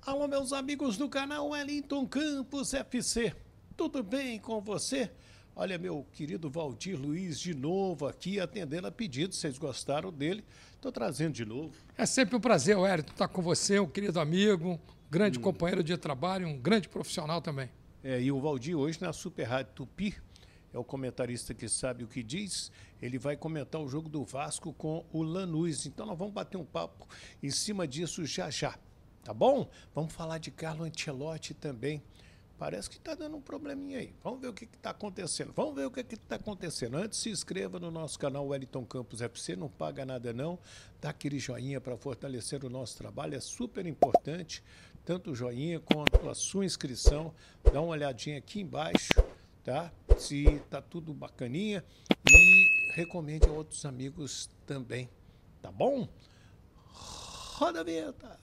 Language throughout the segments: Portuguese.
Alô, meus amigos do canal Wellington Campos FC. Tudo bem com você? Olha, meu querido Valdir Luiz de novo aqui atendendo a pedido. Vocês gostaram dele? Estou trazendo de novo. É sempre um prazer, Wellington, estar com você, um querido amigo, um grande companheiro de trabalho, um grande profissional também. E o Valdir hoje na Super Rádio Tupi, é o comentarista que sabe o que diz. Ele vai comentar o jogo do Vasco com o Lanús. Então nós vamos bater um papo em cima disso já já. Tá bom? Vamos falar de Carlo Ancelotti também. Parece que está dando um probleminha aí. Vamos ver o que está acontecendo. Vamos ver o que está acontecendo. Antes, se inscreva no nosso canal Wellington Campos FC. Não paga nada, não. Dá aquele joinha para fortalecer o nosso trabalho. É super importante. Tanto o joinha quanto a sua inscrição. Dá uma olhadinha aqui embaixo, tá? Se está tudo bacaninha. E recomende a outros amigos também. Tá bom? Roda a vinheta.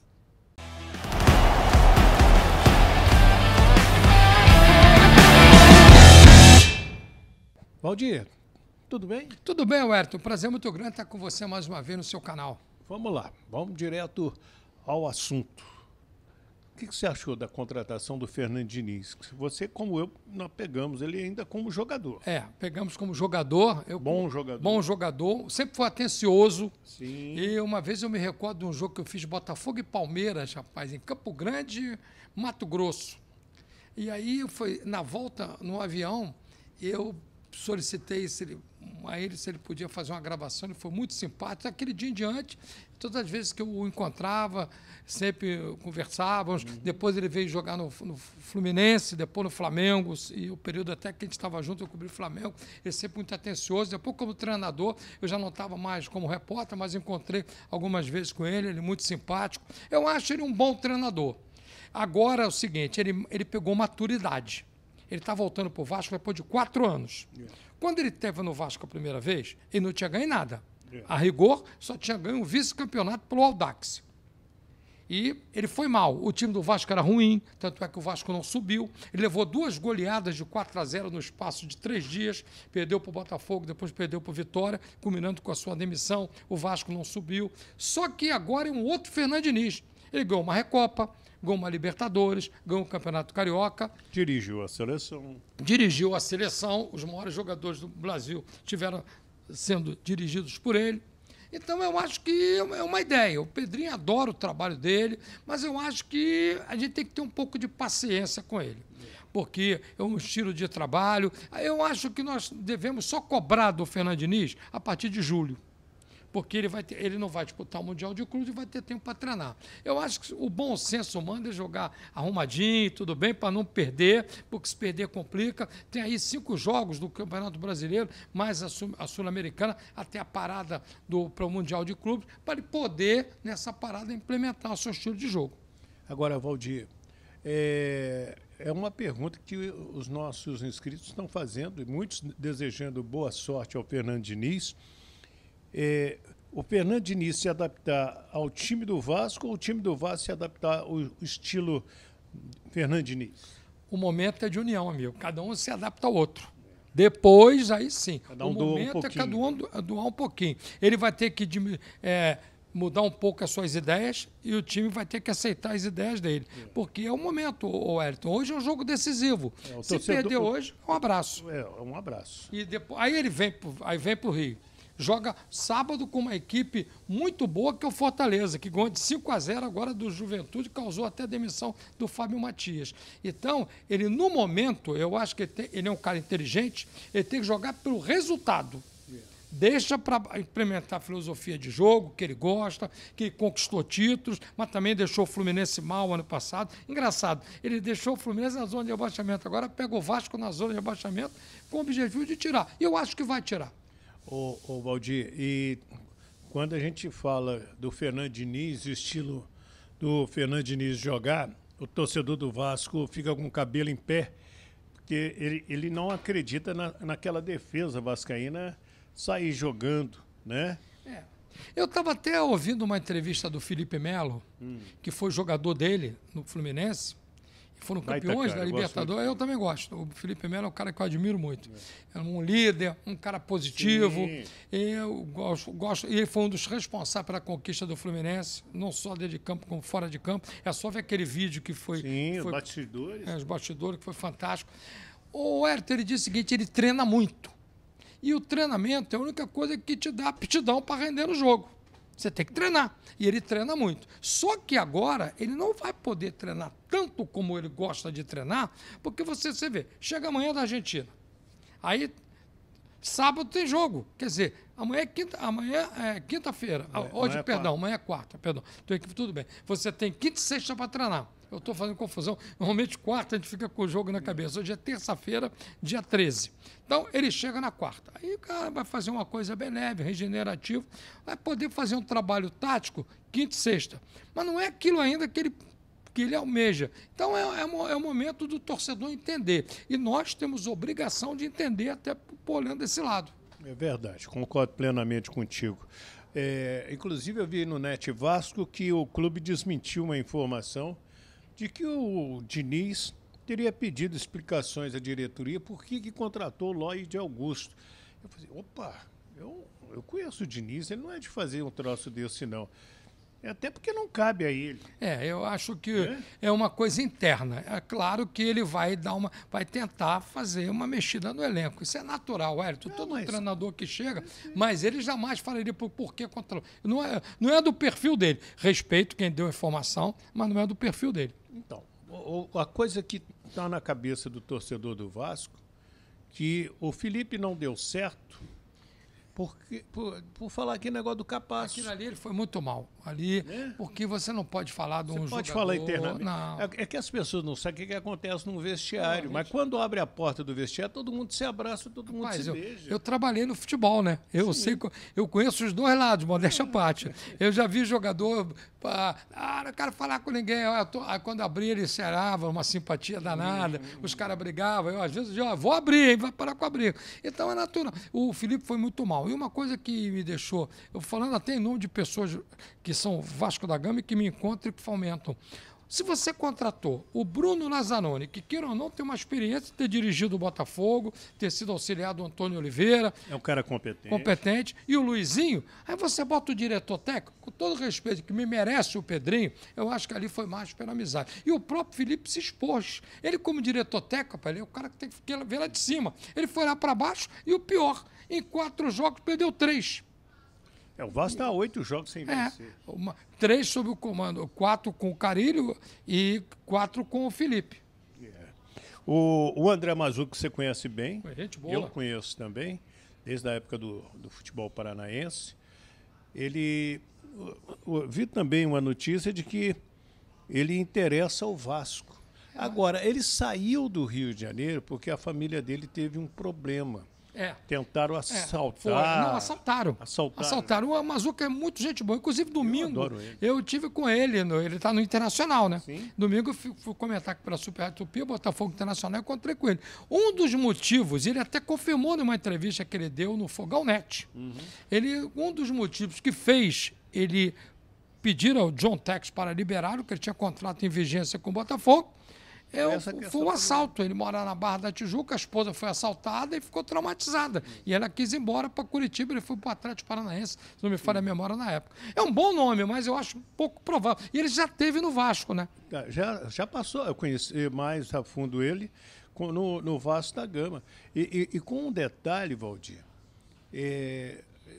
Valdir, tudo bem? Tudo bem, Wellington. Prazer muito grande estar com você mais uma vez no seu canal. Vamos lá, vamos direto ao assunto. O que você achou da contratação do Fernando Diniz? Você, como eu, nós pegamos ele ainda como jogador. Pegamos como jogador. Bom jogador. Bom jogador. Sempre foi atencioso. Sim. E uma vez eu me recordo de um jogo que eu fiz Botafogo e Palmeiras, rapaz, em Campo Grande, Mato Grosso. E aí, foi na volta no avião, eu solicitei a ele se ele podia fazer uma gravação, ele foi muito simpático. Aquele dia em diante, todas as vezes que eu o encontrava, sempre conversávamos. Depois ele veio jogar no Fluminense, depois no Flamengo, e o período até que a gente estava junto, eu cobri o Flamengo. Ele sempre muito atencioso. Depois, como treinador, eu já não estava mais como repórter, mas encontrei algumas vezes com ele, ele muito simpático. Eu acho ele um bom treinador. Agora é o seguinte, ele pegou maturidade. Ele está voltando para o Vasco depois de 4 anos. Quando ele esteve no Vasco a primeira vez, ele não tinha ganho nada. A rigor, só tinha ganho um vice-campeonato pelo Audax. E ele foi mal. O time do Vasco era ruim, tanto é que o Vasco não subiu. Ele levou 2 goleadas de 4-0 no espaço de 3 dias. Perdeu para o Botafogo, depois perdeu para o Vitória, culminando com a sua demissão. O Vasco não subiu. Só que agora é um outro Fernando Diniz. Ele ganhou uma Recopa, ganhou uma Libertadores, ganhou o Campeonato Carioca. Dirigiu a seleção. Dirigiu a seleção. Os maiores jogadores do Brasil tiveram sendo dirigidos por ele. Então, eu acho que é uma ideia. O Pedrinho adora o trabalho dele, mas eu acho que a gente tem que ter um pouco de paciência com ele, porque é um estilo de trabalho. Eu acho que nós devemos só cobrar do Fernando Diniz a partir de julho, porque ele não vai disputar o Mundial de Clubes e vai ter tempo para treinar. Eu acho que o bom senso manda é jogar arrumadinho, tudo bem, para não perder, porque se perder complica. Tem aí 5 jogos do Campeonato Brasileiro, mais a Sul-Americana, até a parada para o Mundial de Clubes, para ele poder, nessa parada, implementar o seu estilo de jogo. Agora, Valdir, é uma pergunta que os nossos inscritos estão fazendo, e muitos desejando boa sorte ao Fernando Diniz. O Fernando Diniz se adaptar ao time do Vasco ou o time do Vasco se adaptar ao estilo Fernando Diniz? O momento é de união, amigo. Cada um se adapta ao outro. Depois, aí sim. Cada um o doa um momento pouquinho. é cada um doar um pouquinho. Ele vai ter que mudar um pouco as suas ideias e o time vai ter que aceitar as ideias dele. Porque é o momento, Wellington. Hoje é um jogo decisivo. Se perder hoje, um abraço. Um abraço. E depois, aí ele vem para o Rio. Joga sábado com uma equipe muito boa, que é o Fortaleza, que ganhou de 5-0 agora do Juventude, causou até a demissão do Fábio Matias. Então, ele no momento, eu acho que ele é um cara inteligente, ele tem que jogar pelo resultado. Deixa para implementar a filosofia de jogo, que ele gosta, que ele conquistou títulos, mas também deixou o Fluminense mal ano passado. Engraçado, ele deixou o Fluminense na zona de rebaixamento, agora pega o Vasco na zona de rebaixamento com o objetivo de tirar. E eu acho que vai tirar. Ô Valdir, e quando a gente fala do Fernando Diniz, o estilo do Fernando Diniz jogar, o torcedor do Vasco fica com o cabelo em pé, porque ele não acredita naquela defesa vascaína sair jogando, né? Eu estava até ouvindo uma entrevista do Felipe Melo, que foi jogador dele no Fluminense, Foram Baita campeões cara, da eu gosto Libertadores. muito. Eu também gosto. O Felipe Melo é um cara que eu admiro muito. É um líder, um cara positivo. Sim. Eu gosto. E ele foi um dos responsáveis pela conquista do Fluminense, não só dentro de campo, como fora de campo. É só ver aquele vídeo que foi. Sim, foi bastidores. os bastidores, que foi fantástico. O Hérito, ele disse o seguinte: ele treina muito. E o treinamento é a única coisa que te dá aptidão para render no jogo. Você tem que treinar. E ele treina muito. Só que agora ele não vai poder treinar tanto como ele gosta de treinar, porque você vê, chega amanhã da Argentina. Aí, sábado tem jogo. Quer dizer, amanhã é quinta-feira. Hoje, perdão, amanhã é quarta. Perdão. Tudo bem. Você tem quinta e sexta para treinar. Eu estou fazendo confusão. Normalmente, quarta, a gente fica com o jogo na cabeça. Hoje é terça-feira, dia 13. Então, ele chega na quarta. Aí o cara vai fazer uma coisa bem leve, regenerativo, vai poder fazer um trabalho tático quinta e sexta. Mas não é aquilo ainda que ele almeja. Então, é o momento do torcedor entender. E nós temos obrigação de entender, até olhando desse lado. É verdade, concordo plenamente contigo. Inclusive, eu vi no Net Vasco que o clube desmentiu uma informação de que o Diniz teria pedido explicações à diretoria por que contratou o Lloyd Augusto. Eu falei, opa, eu conheço o Diniz, ele não é de fazer um troço desse, não. Até porque não cabe a ele. Eu acho que é uma coisa interna. É claro que ele vai tentar fazer uma mexida no elenco. Isso é natural, Hérito. Todo treinador que chega, mas ele jamais falaria por que contratou. Não é do perfil dele. Respeito quem deu a informação, mas não é do perfil dele. Então, a coisa que está na cabeça do torcedor do Vasco, que o Felipe não deu certo, por falar aqui negócio do Capasso. Aquilo ali ele foi muito mal. Porque você não pode falar de um jogador... Você pode falar internamente. Não. É que as pessoas não sabem o que acontece no vestiário. Mas quando abre a porta do vestiário, todo mundo se abraça, todo mundo se beija. Eu trabalhei no futebol, né? Eu conheço os dois lados, modéstia à parte. Eu já vi jogador... não quero falar com ninguém. Aí quando abria, ele cerava, uma simpatia danada. Os caras brigavam. Eu, às vezes, vou abrir, hein? Vai parar com a briga. Então é natural. O Felipe foi muito mal. E uma coisa que me deixou... Eu falando até em nome de pessoas que são Vasco da Gama e que me encontram e que fomentam. Se você contratou o Bruno Lazzaroni, que queira ou não tem uma experiência de ter dirigido o Botafogo, ter sido auxiliar do Antônio Oliveira. É um cara competente. E o Luizinho, aí você bota o diretor técnico, com todo respeito, que me merece o Pedrinho, eu acho que ali foi mais pela amizade. E o próprio Felipe se expôs. Ele, como diretor técnico, ele é o cara que tem que ver lá de cima. Ele foi lá para baixo e o pior, em 4 jogos perdeu 3. O Vasco está 8 jogos sem vencer. 3 sob o comando, 4 com o Carilho e 4 com o Felipe. O André Mazzucchi, que você conhece bem, gente boa. Eu conheço também, desde a época do futebol paranaense. Vi também uma notícia de que ele interessa ao Vasco. Agora, ele saiu do Rio de Janeiro porque a família dele teve um problema. Tentaram assaltar. Assaltaram. O Mazzucchi é muito gente boa. Inclusive, domingo, eu tive com ele. Ele está no Internacional, né? Sim. Domingo eu fui comentar aqui pela Super Rádio Tupi, Botafogo Internacional, eu encontrei com ele. Um dos motivos, ele até confirmou numa entrevista que ele deu no Fogão Net. Um dos motivos que fez ele pedir ao John Tex para liberá-lo, que ele tinha contrato em vigência com o Botafogo, foi um assalto. Ele mora na Barra da Tijuca, a esposa foi assaltada e ficou traumatizada. E ela quis ir embora para Curitiba, ele foi para o Atlético Paranaense, se não me falha a memória na época. É um bom nome, mas eu acho pouco provável. E ele já esteve no Vasco, né? Já passou, eu conheci mais a fundo ele no Vasco da Gama. E com um detalhe, Valdir,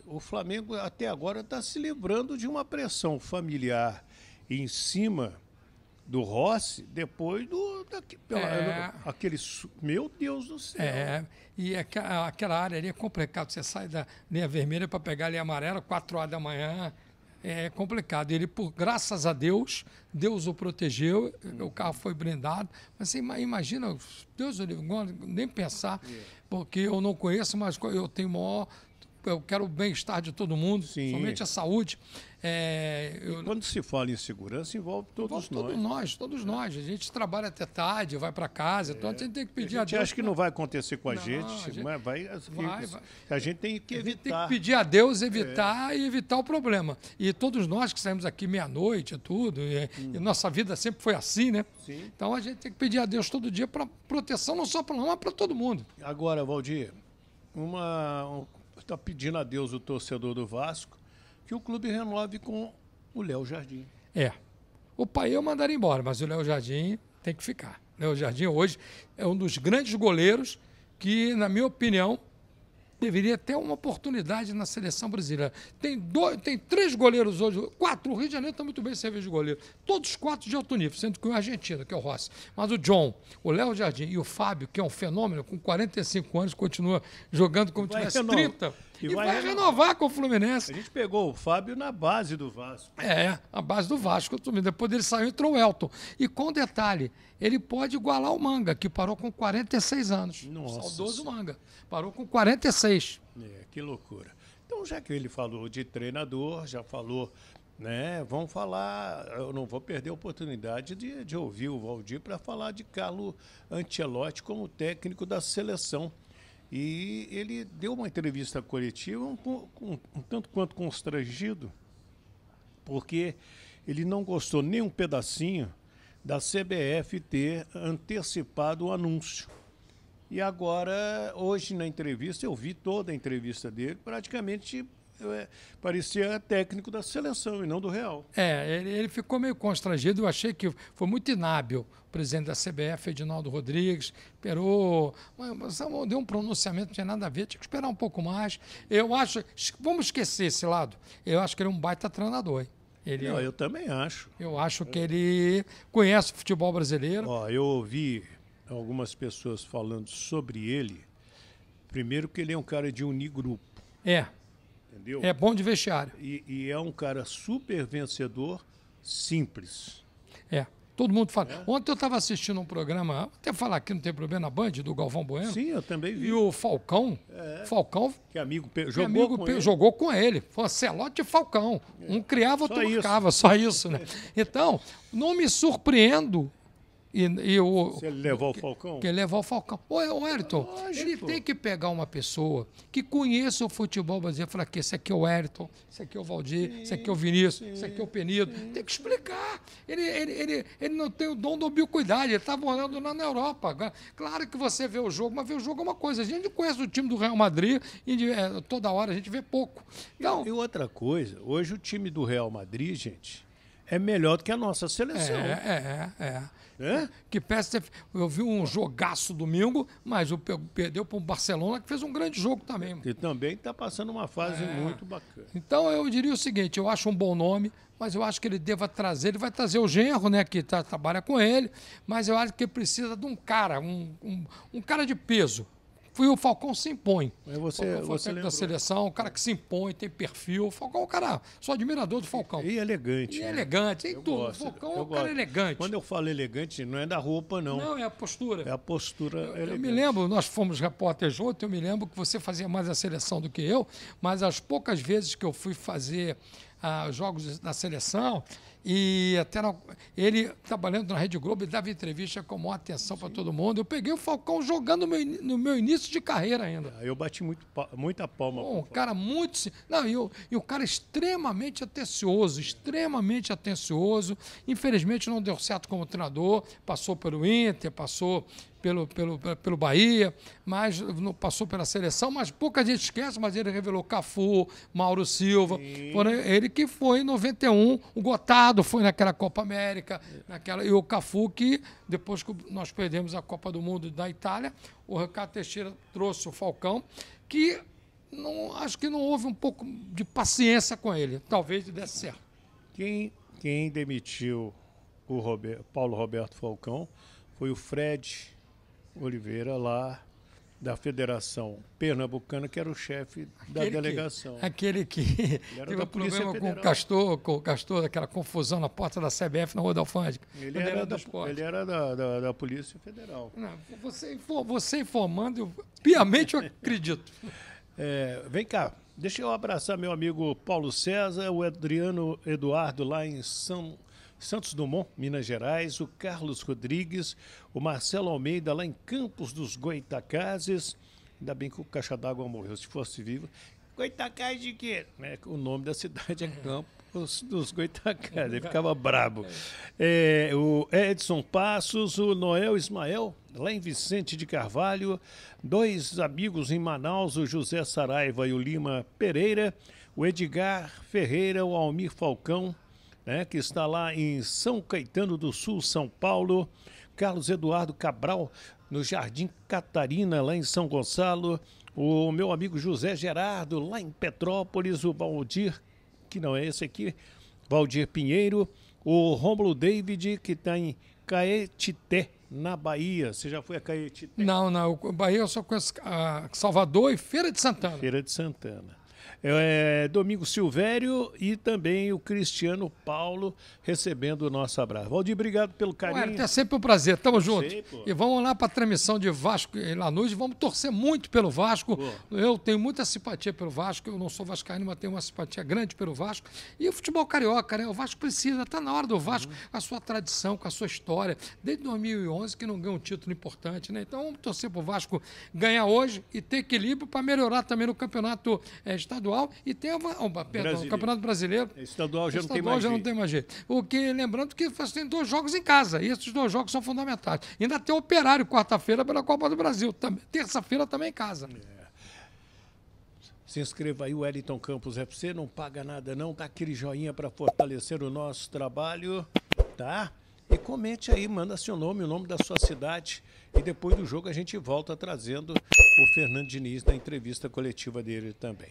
o Flamengo até agora está se livrando de uma pressão familiar em cima do Rossi, depois meu Deus do céu. E aquela área ali é complicado. Você sai da linha vermelha para pegar a linha amarela, 4 horas da manhã, é complicado. Ele, graças a Deus, Deus o protegeu, o carro foi blindado. Mas você imagina, Deus nem pensar, porque eu não conheço, mas eu tenho maior eu quero o bem-estar de todo mundo, Sim. somente a saúde. Quando se fala em segurança, envolve todos nós. Todos nós. A gente trabalha até tarde, vai para casa, então a gente tem que pedir a Deus. A gente acha que não vai acontecer com a Não, gente, mas vai. A gente tem que evitar. Tem que pedir a Deus, evitar e evitar o problema. E todos nós que saímos aqui meia-noite e tudo, e nossa vida sempre foi assim, né? Sim. Então a gente tem que pedir a Deus todo dia para proteção, não só para nós, mas para todo mundo. Agora, Valdir, está pedindo a Deus o torcedor do Vasco que o clube renove com o Léo Jardim. O pai eu mandaria embora, mas o Léo Jardim tem que ficar. O Léo Jardim hoje é um dos grandes goleiros que, na minha opinião, deveria ter uma oportunidade na seleção brasileira. Tem 3 goleiros hoje, 4. O Rio de Janeiro está muito bem servido de goleiro. Todos 4 de alto nível, sendo que o argentino, que é o Rossi. Mas o John, o Léo Jardim e o Fábio, que é um fenômeno, com 45 anos, continua jogando como se tivesse 30. E vai renovar com o Fluminense. A gente pegou o Fábio na base do Vasco. A base do Vasco. Depois dele saiu, entrou o Elton. E com detalhe, ele pode igualar o Manga, que parou com 46 anos. Nossa. Saudoso Manga. Parou com 46. Que loucura. Então, já que ele falou de treinador, já falou, né? Vamos falar. Eu não vou perder a oportunidade de ouvir o Valdir para falar de Carlo Ancelotti como técnico da seleção. E ele deu uma entrevista coletiva um tanto quanto constrangido, porque ele não gostou nem um pedacinho da CBF ter antecipado o anúncio. E agora, hoje na entrevista, eu vi toda a entrevista dele, praticamente parecia técnico da seleção e não do Real. Ele ficou meio constrangido, eu achei que foi muito inábil. O presidente da CBF, Edinaldo Rodrigues, esperou, deu um pronunciamento, não tinha nada a ver, tinha que esperar um pouco mais. Eu acho, vamos esquecer esse lado, eu acho que ele é um baita treinador, hein? Eu também acho. Eu acho que ele conhece o futebol brasileiro. Eu ouvi algumas pessoas falando sobre ele. Primeiro que ele é um cara de unir grupo. Entendeu? É bom de vestiário. E é um cara super vencedor, simples. Todo mundo fala. Ontem eu estava assistindo um programa, vou até falar aqui, não tem problema, na Band, do Galvão Bueno. Sim, eu também vi. E o Falcão, que jogou com ele. Foi Ancelotti e Falcão. Um criava, outro marcava, só isso, né? Então, não me surpreendo. Se ele levar o Falcão? Que ele levar o Falcão. Ô, Wellington, ele tem que pegar uma pessoa que conheça o futebol brasileiro e falar que esse aqui é o Wellington, esse aqui é o Valdir, esse aqui é o Vinícius, esse aqui é o Penido. Tem que explicar. Ele não tem o dom da ubiquidade, ele está morando lá na Europa. Claro que você vê o jogo, mas ver o jogo é uma coisa. A gente conhece o time do Real Madrid e toda hora a gente vê pouco. Então, e outra coisa, hoje o time do Real Madrid, gente, é melhor do que a nossa seleção. Que eu vi um jogaço domingo, mas perdeu para o Barcelona, que fez um grande jogo também. E também está passando uma fase muito bacana. Então eu diria o seguinte, eu acho um bom nome, mas eu acho que ele ele vai trazer o genro, né, que trabalha com ele, mas eu acho que ele precisa de um cara, um cara de peso. O Falcão se impõe. Você da seleção, um cara que se impõe, tem perfil. O Falcão é um cara, sou admirador do Falcão. E elegante. Elegante, em tudo. O Falcão é um cara elegante. Quando eu falo elegante, não é da roupa, não. Não, é a postura. É a postura elegante. Eu me lembro, nós fomos repórteres juntos, eu me lembro que você fazia mais a seleção do que eu, mas as poucas vezes que eu fui fazer jogos da seleção, e até ele trabalhando na Rede Globo, ele dava entrevista com maior atenção para todo mundo. Eu peguei o Falcão jogando no meu início de carreira ainda. Eu bati muita palma. Um cara muito... Não, e o cara extremamente atencioso, Infelizmente não deu certo como treinador, passou pelo Inter, passou pelo Bahia, mas não passou pela seleção, mas pouca gente esquece, mas ele revelou Cafu, Mauro Silva, ele que foi em 91, o Gotardo foi naquela Copa América, e o Cafu que, depois que nós perdemos a Copa do Mundo da Itália, o Ricardo Teixeira trouxe o Falcão, que acho que não houve um pouco de paciência com ele, talvez desse certo. Quem demitiu o Paulo Roberto Falcão foi o Fred Oliveira, lá da Federação Pernambucana, que era o chefe da delegação. Aquele que teve um problema com o Castor, aquela confusão na porta da CBF na Rua da Alfândega. Ele era da Polícia Federal. Não, você informando, eu piamente eu acredito. Vem cá, Deixa eu abraçar meu amigo Paulo César, o Adriano Eduardo lá em Santos Dumont, Minas Gerais, o Carlos Rodrigues, o Marcelo Almeida lá em Campos dos Goitacazes. Ainda bem que o Caixa d'Água morreu, se fosse vivo. Goitacazes de quê? O nome da cidade é Campos dos Goitacazes, ele ficava brabo. O Edson Passos, o Noel Ismael, lá em Vicente de Carvalho, 2 amigos em Manaus, o José Saraiva e o Lima Pereira, o Edgar Ferreira, o Almir Falcão, que está lá em São Caetano do Sul, São Paulo, Carlos Eduardo Cabral, no Jardim Catarina, lá em São Gonçalo, o meu amigo José Gerardo, lá em Petrópolis, o Valdir, que não é esse aqui, Valdir Pinheiro, o Rômulo David, que está em Caetité, na Bahia. Você já foi a Caetité? Não, Bahia eu só conheço Salvador e Feira de Santana. Feira de Santana. Domingo Silvério e também o Cristiano Paulo recebendo o nosso abraço. Valdir, obrigado pelo carinho. É sempre um prazer, tamo junto. Sei, e vamos lá para a transmissão de Vasco e Lanús, vamos torcer muito pelo Vasco. Eu tenho muita simpatia pelo Vasco, eu não sou vascaíno, mas tenho uma simpatia grande pelo Vasco. E o futebol carioca, né? O Vasco precisa, tá na hora do Vasco, a sua tradição, com a sua história, desde 2011 que não ganhou um título importante, né? Então vamos torcer pro Vasco ganhar hoje e ter equilíbrio para melhorar também no campeonato estadual e ter o Campeonato Brasileiro. Estadual já não tem mais jeito. Lembrando que você tem 2 jogos em casa, e esses 2 jogos são fundamentais. Ainda tem o Operário quarta-feira pela Copa do Brasil, terça-feira também em casa. Se inscreva aí, o Wellington Campos FC, não paga nada não, dá aquele joinha para fortalecer o nosso trabalho, tá? E comente aí, manda seu nome, o nome da sua cidade, e depois do jogo a gente volta trazendo o Fernando Diniz na entrevista coletiva dele também.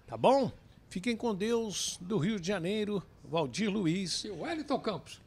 Tá bom? Fiquem com Deus, do Rio de Janeiro, Valdir Luiz. E o Wellington Campos.